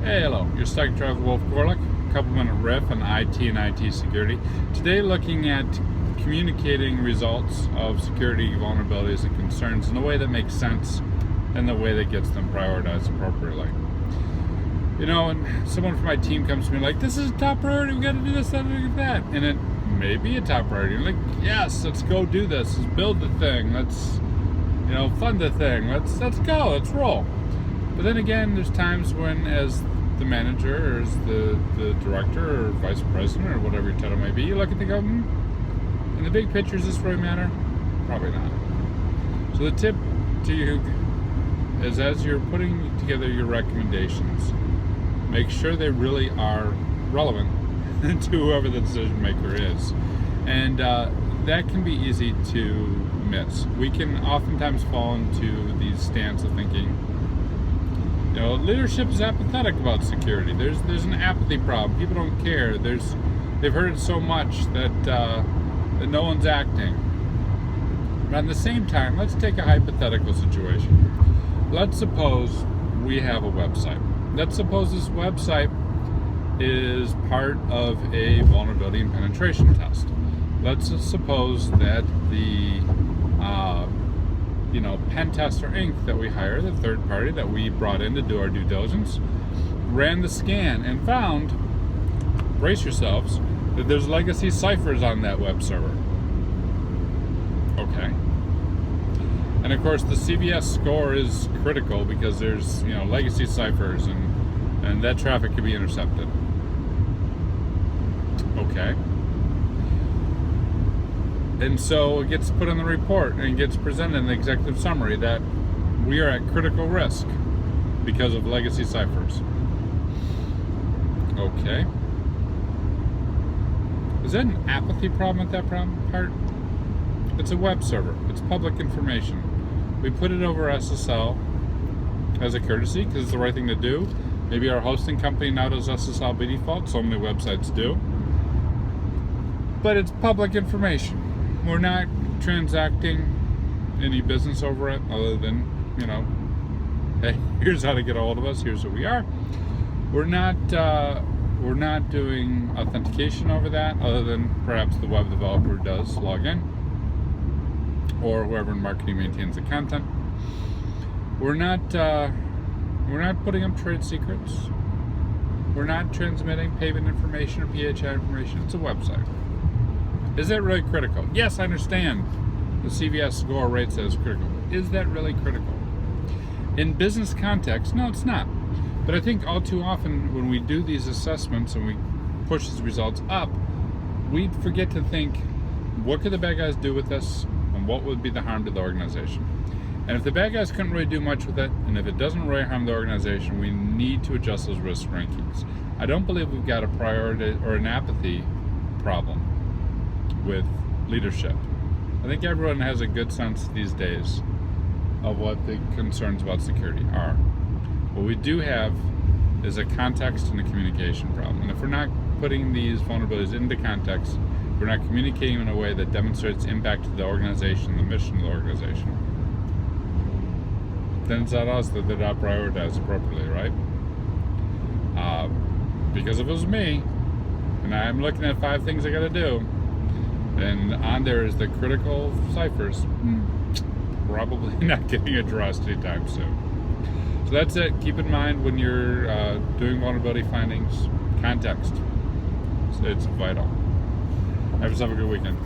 Hey, hello. You're stuck driver Wolf Gorlick. A couple minute riff on IT and IT security. Today, looking at communicating results of security vulnerabilities and concerns in a way that makes sense and the way that gets them prioritized appropriately. You know, and someone from my team comes to me like, "This is a top priority. We got to do this, that, and that," and it may be a top priority. I'm like, "Yes, let's go do this. Let's build the thing. Let's, fund the thing. Let's go. Let's roll." But then again, there's times when, as the manager or as the director or vice president or whatever your title may be, you look at the go, in the big picture, does this really matter? Probably not. So the tip to you is, as you're putting together your recommendations, make sure they really are relevant to whoever the decision maker is. And that can be easy to miss. We can oftentimes fall into these stance of thinking, leadership is apathetic about security. There's an apathy problem. People don't care. They've heard it so much that no one's acting. But at the same time, let's take a hypothetical situation. Let's suppose we have a website. Let's suppose this website is part of a vulnerability and penetration test. Let's suppose that the pen tester Inc. that we hire, the third party that we brought in to do our due diligence, ran the scan and found, brace yourselves, that there's legacy ciphers on that web server. Okay. And of course the CVS score is critical because there's legacy ciphers and that traffic can be intercepted. Okay. And so it gets put in the report and gets presented in the executive summary that we are at critical risk because of legacy ciphers. Okay. Is that an apathy problem at that part? It's a web server. It's public information. We put it over SSL as a courtesy because it's the right thing to do. Maybe our hosting company now does SSL by default. So many websites do. But it's public information. We're not transacting any business over it other than, hey, here's how to get a hold of us. Here's who we are. We're not doing authentication over that other than perhaps the web developer does log in or whoever in marketing maintains the content. We're not putting up trade secrets. We're not transmitting payment information or PHI information. It's a website. Is that really critical? Yes, I understand the CVS score rates as critical. Is that really critical? In business context, no, it's not. But I think all too often when we do these assessments and we push these results up, we forget to think, what could the bad guys do with this and what would be the harm to the organization? And if the bad guys couldn't really do much with it, and if it doesn't really harm the organization, we need to adjust those risk rankings. I don't believe we've got a priority or an apathy problem with leadership. I think everyone has a good sense these days of what the concerns about security are. What we do have is a context and a communication problem. And if we're not putting these vulnerabilities into context, we're not communicating in a way that demonstrates impact to the organization, the mission of the organization, then it's on us that they're not prioritized appropriately, right? Because if it was me, and I'm looking at 5 things I gotta do, and on there is the critical ciphers, probably not getting addressed anytime soon. So that's it. Keep in mind when you're doing vulnerability findings, context. It's vital. Have yourself a good weekend.